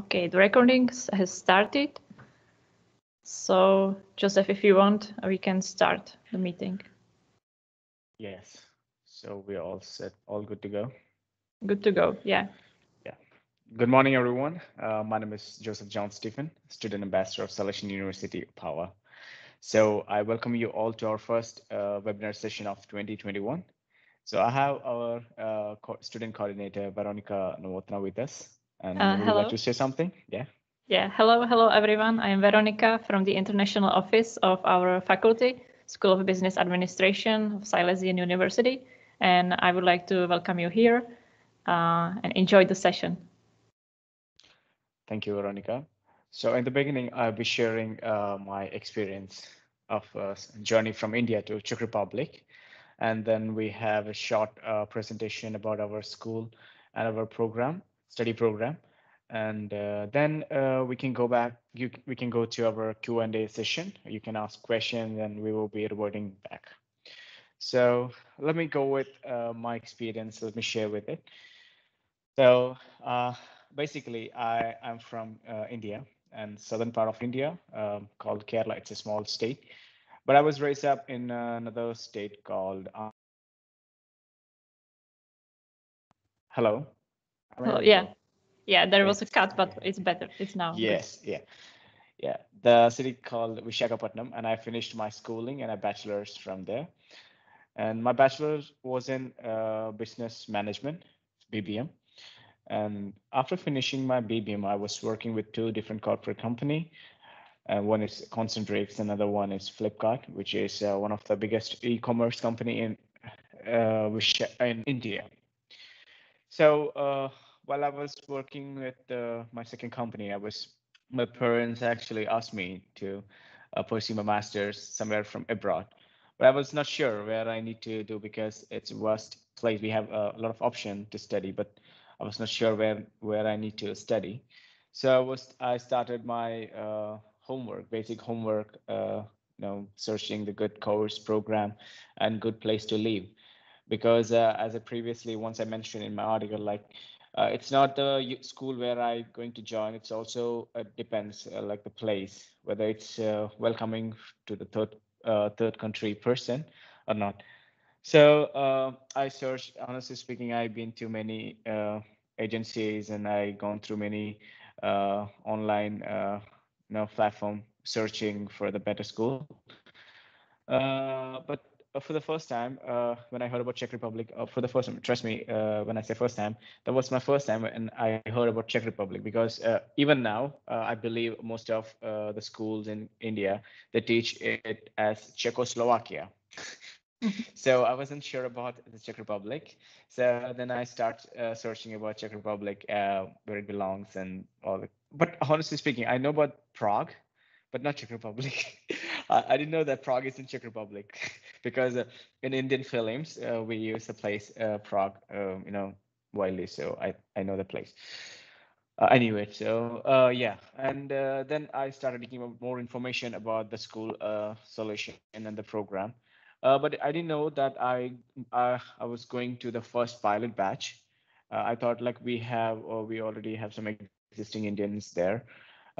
Okay, the recording has started. So, Joseph, if you want, we can start the meeting. Yes. So we're all set, all good to go. Good to go. Yeah. Yeah. Good morning, everyone. My name is Joseph John Stephen, student ambassador of Silesian University, Power. So I welcome you all to our first webinar session of 2021. So I have our student coordinator, Veronica Novotna, with us. And would you like Hello. to say something? Yeah. Yeah. Hello, everyone. I am Veronica from the International Office of our faculty, School of Business Administration of Silesian University. And I would like to welcome you here and enjoy the session. Thank you, Veronica. So in the beginning, I'll be sharing my experience of journey from India to Czech Republic. And then we have a short presentation about our school and our program, study program. And then we can go back, we can go to our Q&A session. You can ask questions and we will be reverting back. So let me go with my experience. Let me share with it. So basically, I'm from India and southern part of India called Kerala. It's a small state. But I was raised up in another state called Hello. Hello. Yeah. Yeah, there was a cut, but it's better. It's now. Yes. Good. Yeah. The city called Vishakhapatnam, and I finished my schooling and a bachelor's from there. And my bachelor's was in business management, BBM. And after finishing my BBM, I was working with two different corporate company. One is Concentrix, another one is Flipkart, which is one of the biggest e-commerce company in India. So while I was working with my second company, my parents actually asked me to pursue my master's somewhere from abroad, but I was not sure where I need to do because it's a vast place. We have a lot of option to study, but I was not sure where I need to study. So I started my homework, basic homework, searching the good course program and good place to live because as I previously once I mentioned in my article, like it's not the school where I going to join. It's also depends like the place whether it's welcoming to the third country person or not. So I searched. Honestly speaking, I've been to many agencies and I gone through many online platform searching for the better school. But for the first time, when I heard about Czech Republic, for the first time, trust me, when I say first time, that was my first time, and I heard about Czech Republic because even now, I believe most of the schools in India they teach it as Czechoslovakia. So I wasn't sure about the Czech Republic. So then I start searching about Czech Republic, where it belongs and all. But honestly speaking, I know about Prague, but not Czech Republic. I didn't know that Prague is in Czech Republic because in Indian films we use the place Prague, widely. So I know the place. Anyway, so yeah, and then I started looking more information about the school solution and the program. But I didn't know that I was going to the first pilot batch. I thought like we already have some existing Indians there.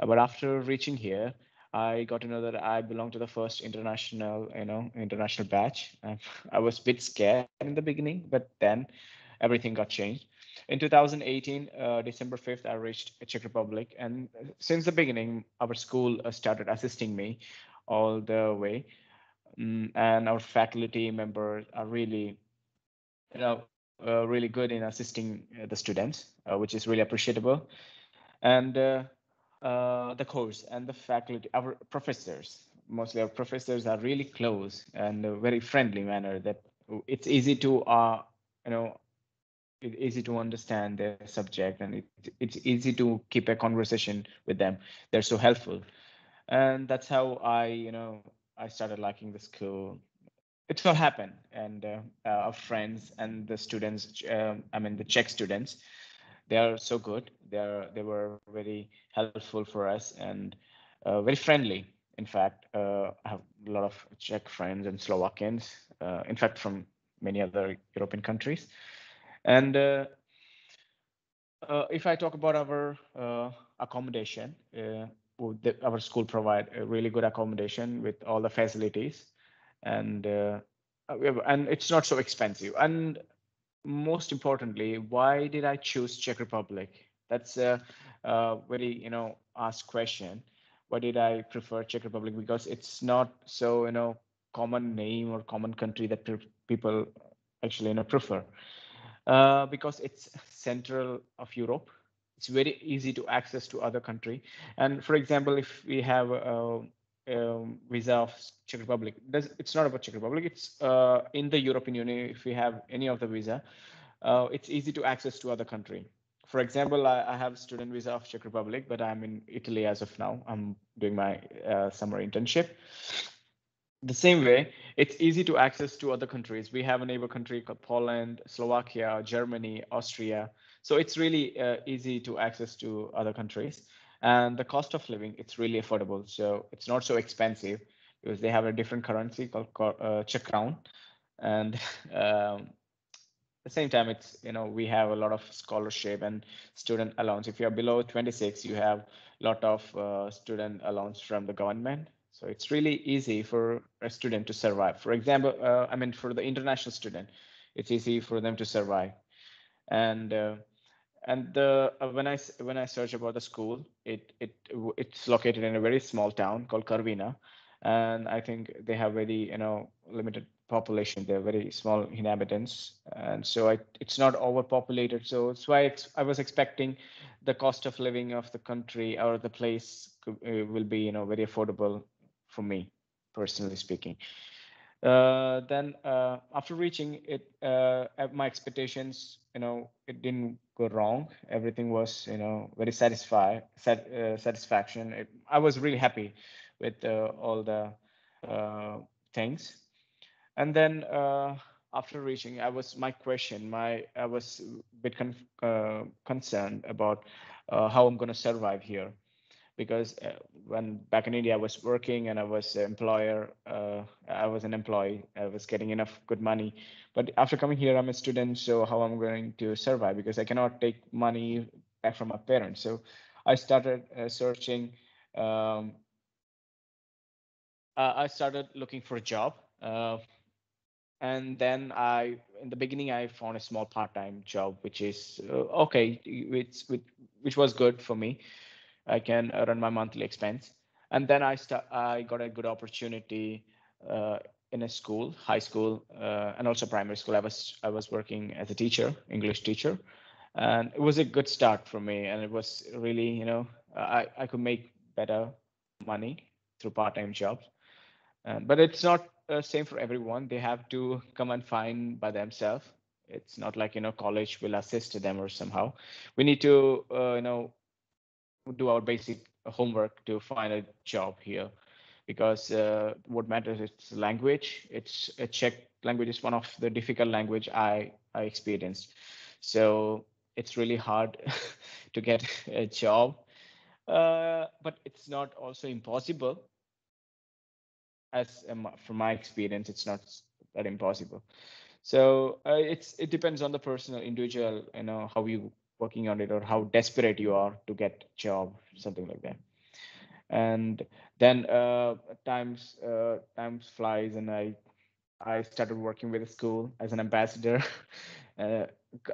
But after reaching here, I got to know that I belong to the first international batch. I was a bit scared in the beginning, but then everything got changed. In 2018, December 5th, I reached Czech Republic, and since the beginning, our school started assisting me all the way. And our faculty members are really, really good in assisting the students, which is really appreciable. And the course and the faculty, our professors, mostly our professors are really close and a very friendly manner that it's easy to, you know, it's easy to understand their subject and it's easy to keep a conversation with them. They're so helpful. And that's how I started liking the school. It all happened, and our friends and the students, the Czech students, they are so good. They were very helpful for us and very friendly. In fact, I have a lot of Czech friends and Slovakians, in fact, from many other European countries. And If I talk about our accommodation, our school provide a really good accommodation with all the facilities, and and it's not so expensive. And most importantly, why did I choose Czech Republic? That's a very asked question. Why did I prefer Czech Republic? Because it's not so common name or common country that people actually prefer. Because it's central of Europe. It's very easy to access to other country. And for example, if we have a visa of Czech Republic, it's not about Czech Republic. It's in the European Union. If we have any of the visa, it's easy to access to other country. For example, I have student visa of Czech Republic, but I'm in Italy as of now. I'm doing my summer internship. The same way, it's easy to access to other countries. We have a neighbor country called Poland, Slovakia, Germany, Austria. So it's really easy to access to other countries. And the cost of living, it's really affordable. So it's not so expensive because they have a different currency called Czech crown. And at the same time, it's we have a lot of scholarship and student allowance. If you're below 26, you have a lot of student allowance from the government. So it's really easy for a student to survive. For example, I mean, for the international student, it's easy for them to survive. And when I search about the school, it's located in a very small town called Karvina, and I think they have very limited population. They're very small inhabitants, and so it's not overpopulated. So it's why I was expecting the cost of living of the country or the place will be very affordable for me, personally speaking. Then after reaching it, my expectations, it didn't go wrong. Everything was, very satisfaction. I was really happy with all the uh, things. And then after reaching, I was a bit concerned about how I'm going to survive here because when back in India, I was working and I was an employer. I was an employee. I was getting enough good money. But after coming here, I'm a student. So how I'm going to survive because I cannot take money back from my parents. So I started searching. Um, I started looking for a job. And then in the beginning, I found a small part-time job, which is okay, which was good for me. I can run my monthly expense. And then I got a good opportunity in a school, high school, and also primary school. I was working as a teacher, English teacher, and it was a good start for me. And it was really, I could make better money through part-time jobs. But it's not same for everyone. They have to come and find by themselves. It's not like college will assist them or somehow. We need to do our basic homework to find a job here because what matters is language. It's a Czech language is one of the difficult language I experienced. So it's really hard to get a job, but it's not also impossible. As from my experience, it's not that impossible. So it depends on the personal individual, how you working on it or how desperate you are to get job, something like that. And then times flies, and I started working with a school as an ambassador. uh,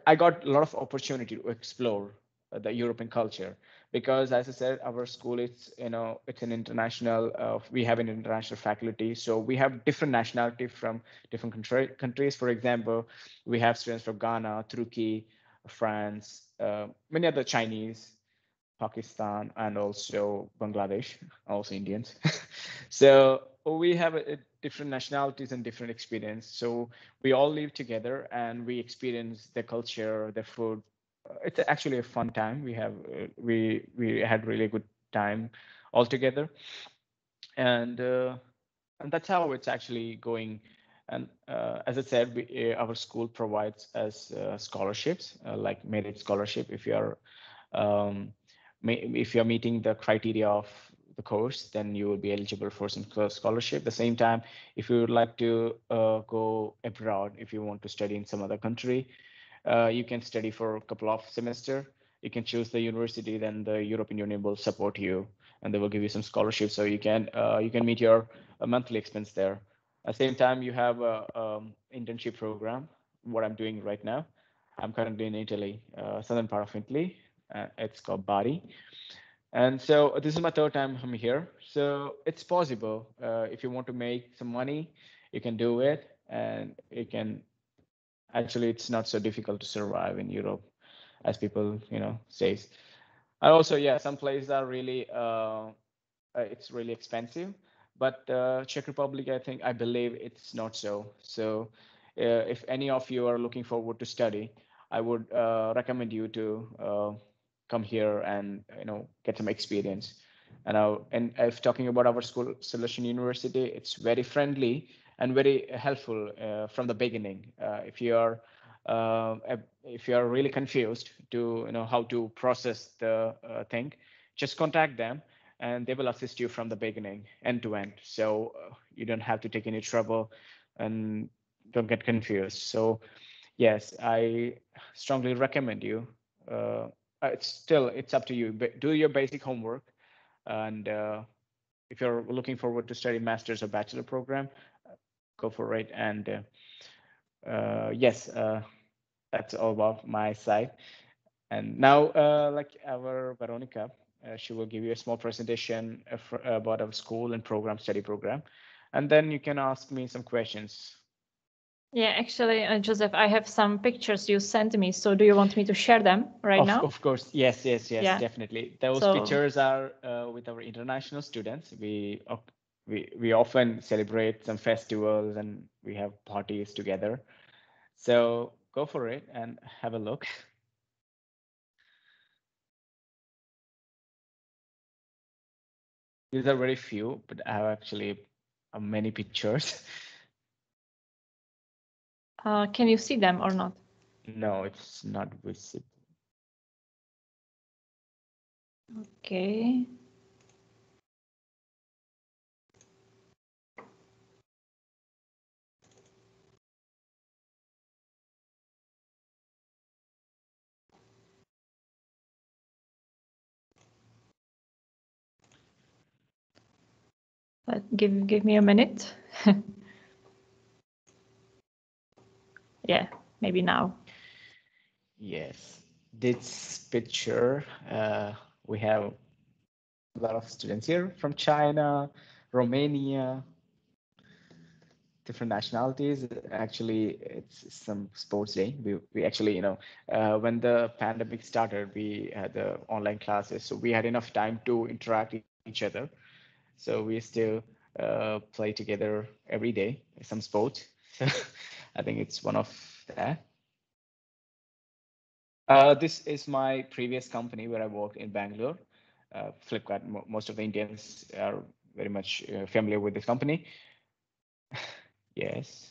I got a lot of opportunity to explore the European culture because, as I said, our school is it's an international. We have an international faculty, so we have different nationality from different countries. For example, we have students from Ghana, Turkey, France, many other Chinese, Pakistan, and also Bangladesh, also Indians. So we have different nationalities and different experience. So we all live together and we experience the culture, the food. It's actually a fun time. We had really good time all together, and that's how it's actually going. And as I said, our school provides us scholarships, like merit scholarship. Um, if you're meeting the criteria of the course, then you will be eligible for some scholarship. At the same time, if you would like to go abroad, if you want to study in some other country, you can study for a couple of semester. you can choose the university, then the European Union will support you and they will give you some scholarships so you can meet your monthly expense there. At the same time, you have a internship program. What I'm doing right now, I'm currently in Italy, southern part of Italy. It's called Bari. And so this is my third time I'm here. So it's possible. If you want to make some money, you can do it. And you can, actually, it's not so difficult to survive in Europe as people, says. And also, yeah, some places are really, it's really expensive. But Czech Republic, I believe it's not so. So if any of you are looking forward to study, I would recommend you to come here and get some experience. And if talking about our school, Silesian University, it's very friendly and very helpful from the beginning. If you are really confused to how to process the thing, just contact them and they will assist you from the beginning, end to end. So you don't have to take any trouble and don't get confused. So yes, I strongly recommend you. It's up to you. But do your basic homework, and if you're looking forward to study master's or bachelor program, go for it. And yes, that's all about my side. And now, like our Veronica, she will give you a small presentation about our school and study program, and then you can ask me some questions. Yeah, actually, Joseph, I have some pictures you sent me. So do you want me to share them right now? Of course, yes, Yeah. definitely. Those pictures are with our international students. We often celebrate some festivals and we have parties together. So go for it and have a look. These are very few, but I have actually many pictures. Can you see them or not? No, it's not visible. Okay. But give me a minute. Yeah, maybe now. Yes, this picture, we have a lot of students here from China, Romania, different nationalities. Actually, it's some sports day. We actually, when the pandemic started, we had the online classes, so we had enough time to interact with each other. So we still play together every day, some sports. So I think it's one of that. This is my previous company where I worked in Bangalore, Flipkart. Most of the Indians are very much familiar with this company. Yes.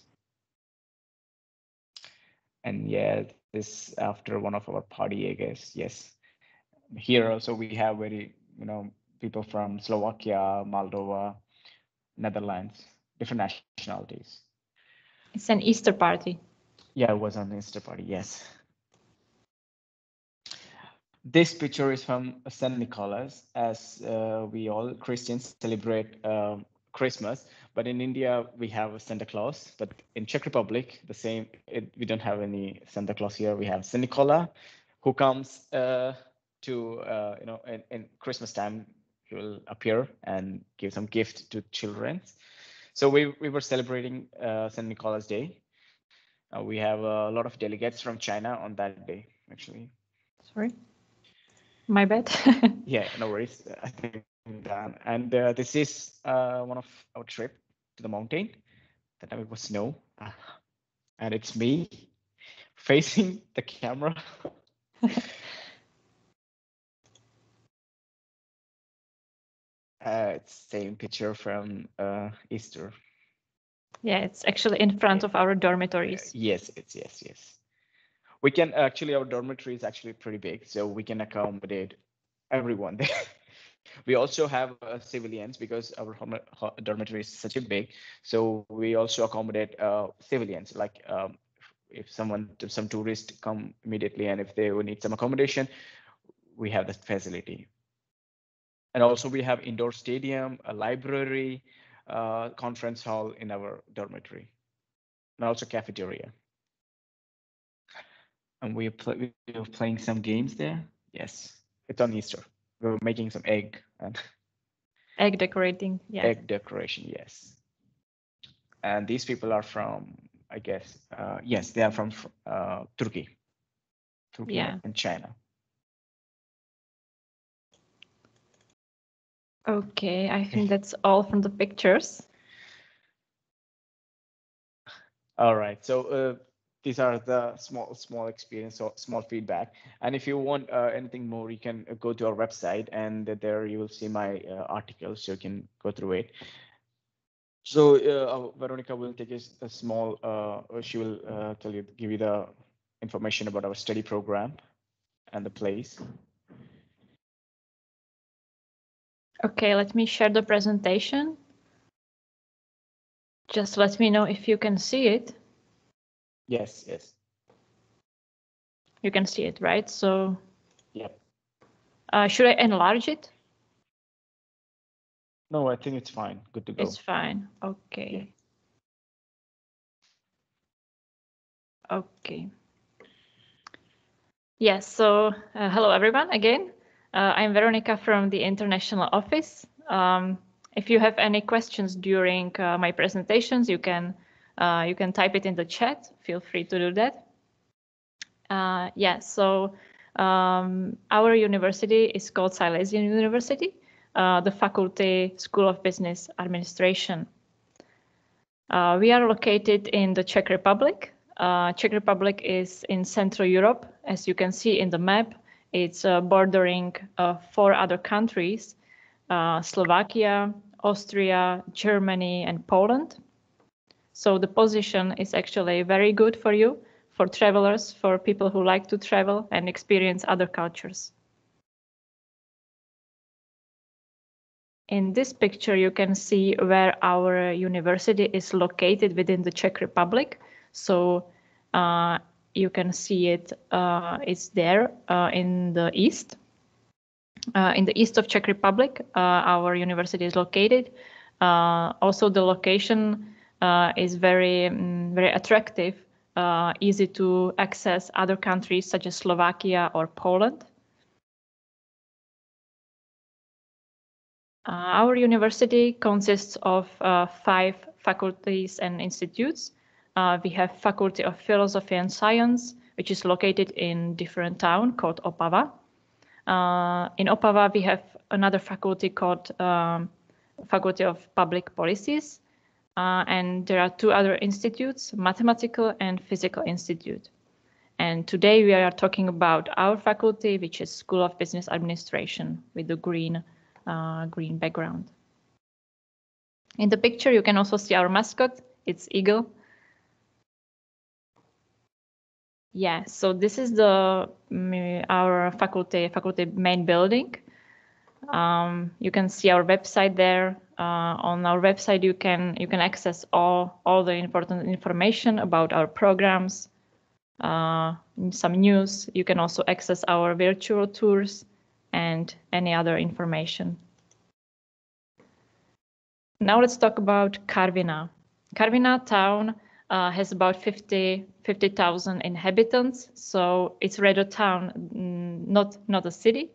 And yeah, this after one of our party, I guess. Yes. Here also we have very, people from Slovakia, Moldova, Netherlands, different nationalities. It's an Easter party. Yeah, it was on the Easter party, yes. This picture is from St. Nicholas, as we all Christians celebrate Christmas, but in India we have Santa Claus. But in Czech Republic, the same. We don't have any Santa Claus here. We have Saint Nicola, who comes to in Christmas time. He will appear and give some gift to children. So we were celebrating Saint Nicholas Day. We have a lot of delegates from China on that day, actually. Sorry. My bad. Yeah, no worries. I think I'm done. And this is one of our trip to the mountain. That time it was snow, and it's me facing the camera. It's same picture from Easter. Yeah, it's actually in front of our dormitories. Yes, yes. We can actually, our dormitory is actually pretty big, so we can accommodate everyone there. We also have civilians because our dormitory is such a big, so we also accommodate civilians. Like if some tourists come immediately and if they will need some accommodation, we have that facility. And also we have indoor stadium, a library, conference hall in our dormitory, and also cafeteria. And we're playing some games there. Yes, it's on Easter. We're making some egg and egg decorating. Yeah. Egg decoration. Yes. And these people are from, I guess, yes, they are from Turkey Yeah. and China. Okay, I think that's all from the pictures. All right, so these are the small experience or small feedback. And if you want anything more, you can go to our website, and there you will see my articles, so you can go through it. So Veronica will take a small, she will give you the information about our study program and the place. Okay, let me share the presentation. Just let me know if you can see it. Yes, yes. You can see it, right? So, yep. Should I enlarge it? No, I think it's fine. Good to go. It's fine. Okay. Yeah. Okay. Yes, so hello everyone again. I'm Veronica from the International Office. If you have any questions during my presentations, you can type it in the chat. Feel free to do that. So our university is called Silesian University, the faculty School of Business Administration. We are located in the Czech Republic. Czech Republic is in Central Europe. As you can see in the map, it's bordering 4 other countries, Slovakia, Austria, Germany, and Poland. So the position is actually very good for you, for travelers, for people who like to travel and experience other cultures. In this picture, you can see where our university is located within the Czech Republic. So you can see it, it's there in the east. In the east of Czech Republic, our university is located. Also, the location is very attractive, easy to access other countries such as Slovakia or Poland. Our university consists of 5 faculties and institutes. We have Faculty of Philosophy and Science, which is located in different town called Opava. In Opava, we have another faculty called Faculty of Public Policies. And there are 2 other institutes, Mathematical and Physical Institute. And today we are talking about our faculty, which is School of Business Administration with the green background. In the picture, you can also see our mascot. It's eagle. Yeah, so this is our faculty main building. You can see our website there. On our website, you can access all the important information about our programs, some news. You can also access our virtual tours and any other information. Now let's talk about Karviná. Karviná town has about 50,000 inhabitants, so it's rather town, not a city.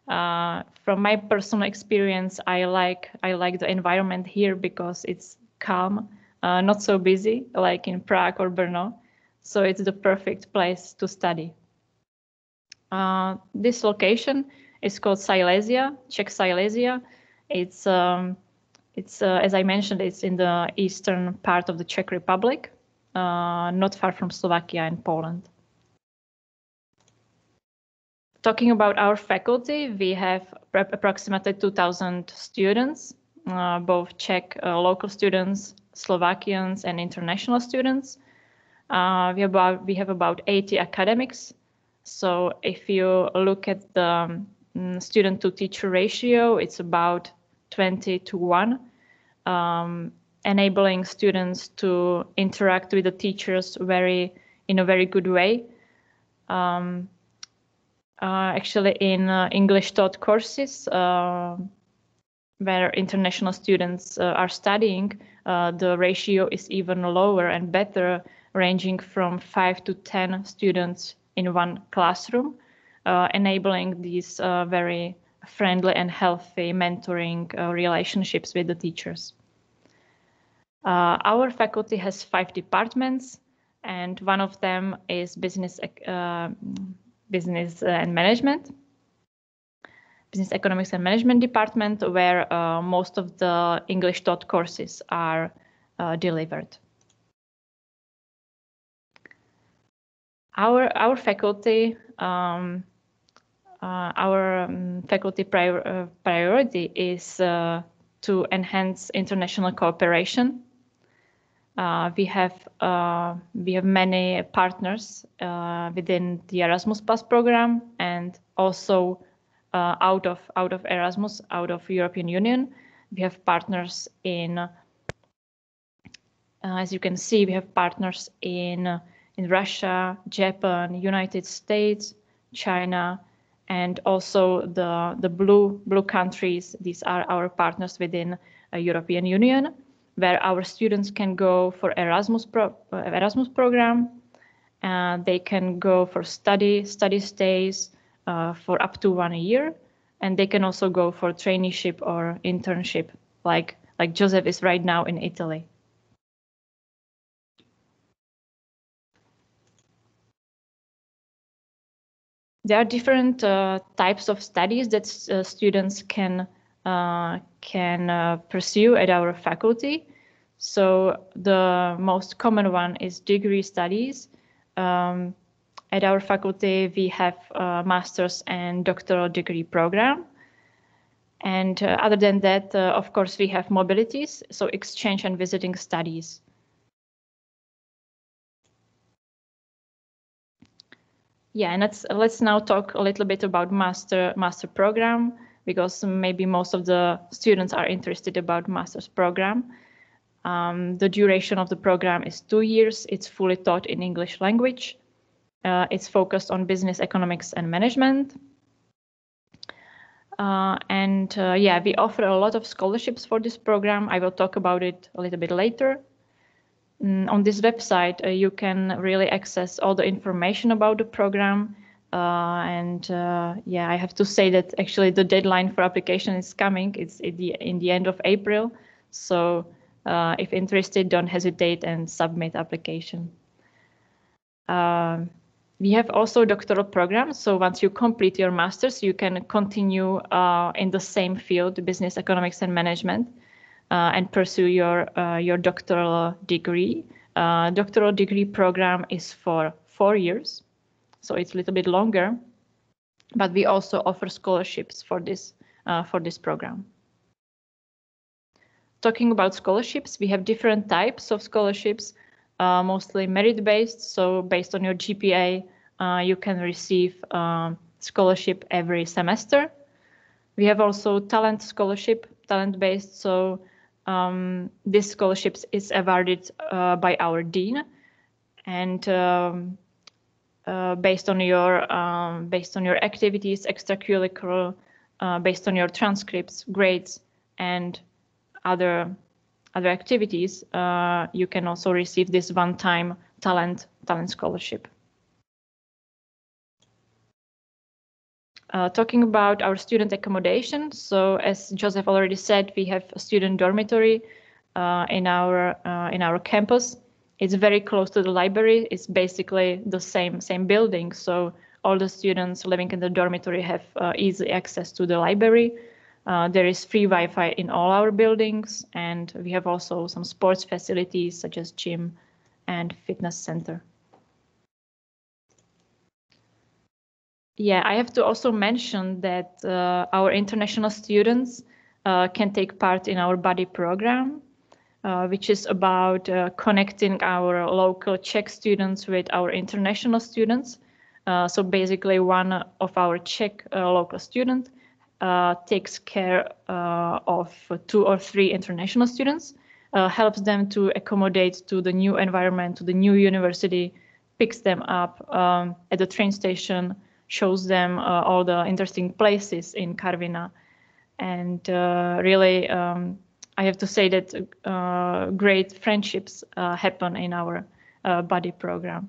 From my personal experience, I like the environment here because it's calm, not so busy like in Prague or Brno, so it's the perfect place to study. This location is called Silesia, Czech Silesia. It's as I mentioned, it's in the eastern part of the Czech Republic, not far from Slovakia and Poland. Talking about our faculty, we have approximately 2,000 students, both Czech local students, Slovakians, and international students. We have about 80 academics. So if you look at the student to teacher ratio, it's about 20:1, enabling students to interact with the teachers in a very good way. Actually, in English taught courses where international students are studying, the ratio is even lower and better, ranging from 5 to 10 students in one classroom, enabling these very friendly and healthy mentoring relationships with the teachers. Our faculty has 5 departments, and one of them is business and management. Business Economics and Management department, where most of the English taught courses are delivered. Our faculty, priority is to enhance international cooperation. We have many partners within the Erasmus Plus program, and also out of Erasmus, out of European Union. We have partners in, as you can see, we have partners in Russia, Japan, United States, China, and also the blue countries. These are our partners within European Union, where our students can go for Erasmus program. They can go for study stays for up to 1 year, and they can also go for traineeship or internship, like Joseph is right now in Italy. There are different types of studies that students can pursue at our faculty. So the most common one is degree studies. At our faculty, we have a master's and doctoral degree program. And other than that, of course, we have mobilities, so exchange and visiting studies. Yeah, and let's now talk a little bit about master program, because maybe most of the students are interested about master's program. The duration of the program is 2 years. It's fully taught in English language. It's focused on business, economics, and management. Yeah, we offer a lot of scholarships for this program. I will talk about it a little bit later. On this website, you can really access all the information about the program. Yeah, I have to say that actually the deadline for application is coming. It's in the end of April. So if interested, don't hesitate and submit application. We have also doctoral programs. So once you complete your master's, you can continue in the same field, business, economics, and management, and pursue your doctoral degree. Doctoral degree program is for 4 years, so it's a little bit longer, but we also offer scholarships for this program. Talking about scholarships, we have different types of scholarships, mostly merit-based. So based on your GPA, you can receive scholarship every semester. We have also talent scholarship, talent-based. So this scholarship is awarded by our dean, and based on your activities, extracurricular, based on your transcripts, grades, and other activities, you can also receive this one-time talent scholarship. Talking about our student accommodation, so as Joseph already said, we have a student dormitory in our campus. It's very close to the library. It's basically the same building, so all the students living in the dormitory have easy access to the library. There is free Wi-Fi in all our buildings, and we have also some sports facilities such as gym and fitness center. Yeah, I have to also mention that our international students can take part in our buddy program, which is about connecting our local Czech students with our international students. So basically one of our Czech local students takes care of 2 or 3 international students, helps them to accommodate to the new environment, to the new university, picks them up at the train station, shows them all the interesting places in Karviná. And really, I have to say that great friendships happen in our buddy program.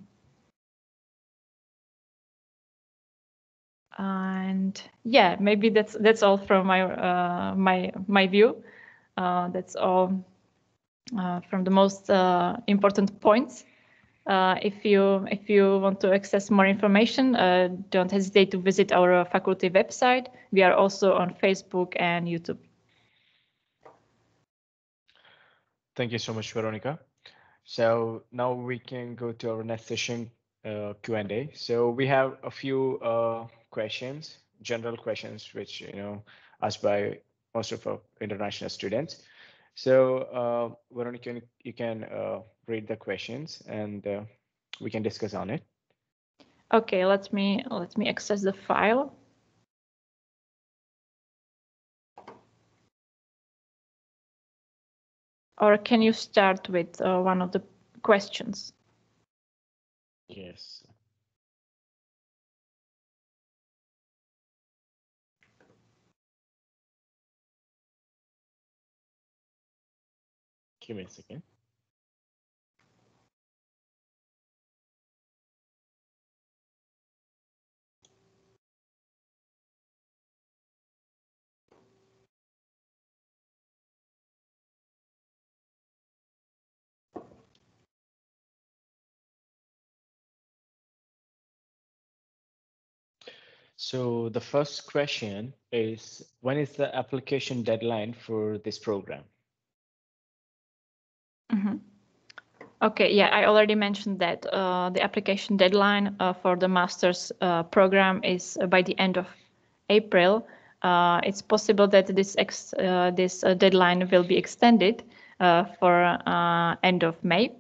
And yeah, maybe that's all from my view. That's all from the most important points. If you want to access more information, don't hesitate to visit our faculty website. We are also on Facebook and YouTube. Thank you so much, Veronica. So now we can go to our next session, Q&A. So we have a few questions, general questions, which asked by most of our international students. So Veronica, you can read the questions and we can discuss on it. Okay, let me access the file. Or can you start with one of the questions? Yes. Give me a second. So the first question is, when is the application deadline for this program? Mm-hmm. Okay, yeah, I already mentioned that the application deadline for the master's program is by the end of April. It's possible that this deadline will be extended for end of May.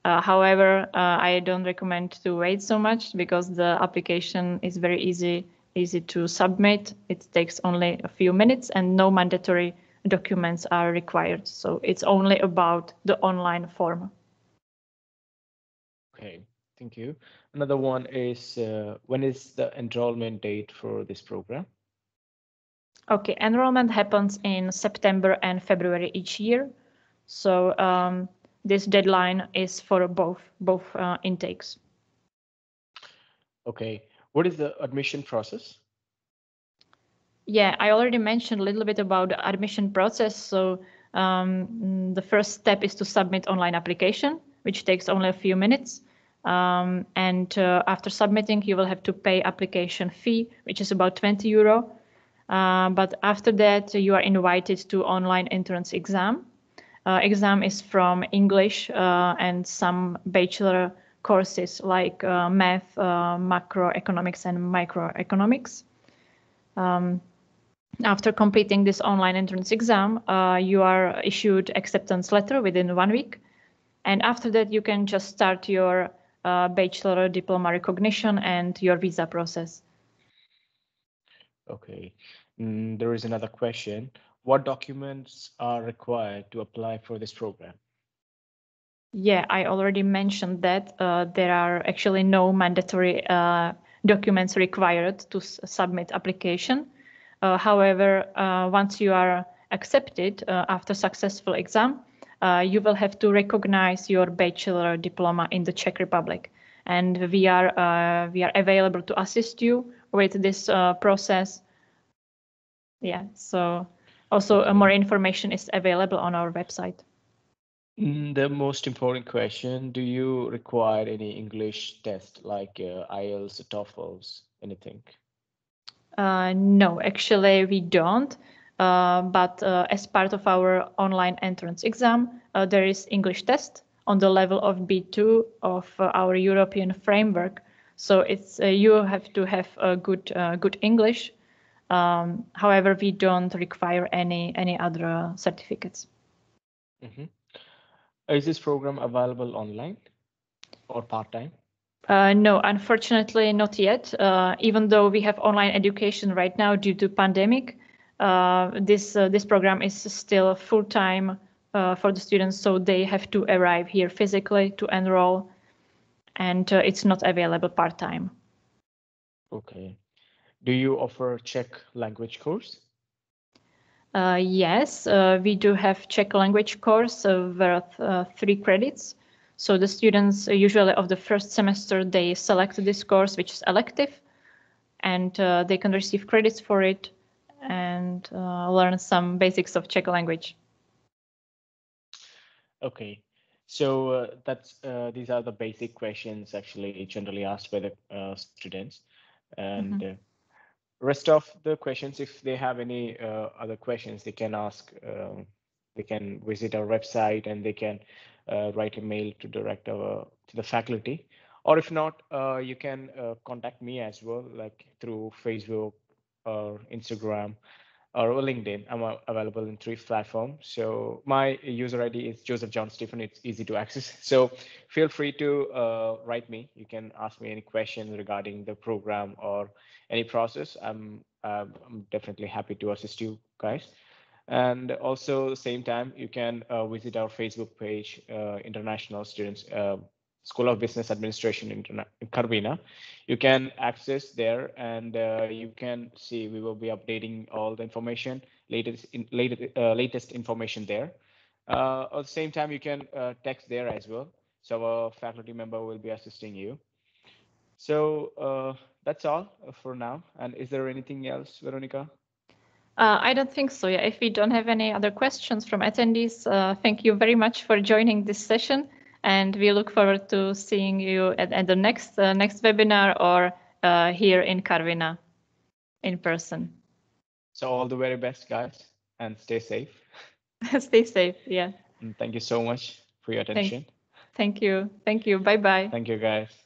However, I don't recommend to wait so much because the application is very easy to submit. It takes only a few minutes and no mandatory documents are required. So it's only about the online form. Okay, thank you. Another one is, when is the enrollment date for this program? Okay, enrollment happens in September and February each year. So this deadline is for both intakes. Okay, what is the admission process? Yeah, I already mentioned a little bit about the admission process. So the first step is to submit online application, which takes only a few minutes. And after submitting, you will have to pay application fee, which is about 20 euro. But after that, you are invited to online entrance exam. Exam is from English and some bachelor courses like math, macroeconomics, and microeconomics. After completing this online entrance exam, you are issued acceptance letter within 1 week. And after that, you can just start your bachelor diploma recognition and your visa process. Okay, there is another question. What documents are required to apply for this program? Yeah, I already mentioned that there are actually no mandatory documents required to submit application. However, once you are accepted after successful exam, you will have to recognize your bachelor diploma in the Czech Republic, and we are available to assist you with this process. Yeah, so also more information is available on our website. The most important question, do you require any English test like IELTS, TOEFLs, anything? No, actually we don't. But as part of our online entrance exam, there is English test on the level of B2 of our European framework. So it's you have to have a good English. However, we don't require any other certificates. Mm-hmm. Is this program available online or part-time? No, unfortunately not yet. Even though we have online education right now due to pandemic, this program is still full-time for the students, so they have to arrive here physically to enroll, and it's not available part-time. Okay. Do you offer Czech language course? Yes, we do have Czech language course worth 3 credits. So the students usually of the first semester, they select this course, which is elective, and they can receive credits for it and learn some basics of Czech language. Okay, so these are the basic questions actually generally asked by the students, and rest of the questions, if they have any other questions, they can ask. They can visit our website and they can write a mail to direct to the faculty, or if not, you can contact me as well, like through Facebook or Instagram or LinkedIn. I'm available in 3 platforms. So my user ID is Joseph John Stephen. It's easy to access. So feel free to write me. You can ask me any questions regarding the program or any process. I'm definitely happy to assist you guys. And also, same time, you can visit our Facebook page, International Students School of Business Administration in Karvina. You can access there, and you can see we will be updating all the information, latest information there. At the same time, you can text there as well. So a faculty member will be assisting you. So that's all for now. And is there anything else, Veronica? I don't think so. Yeah, if we don't have any other questions from attendees, thank you very much for joining this session, and we look forward to seeing you at the next webinar or here in Karvina in person. So all the very best, guys, and stay safe. Stay safe. Yeah. And thank you so much for your attention. Thank you. Thank you. Bye bye. Thank you, guys.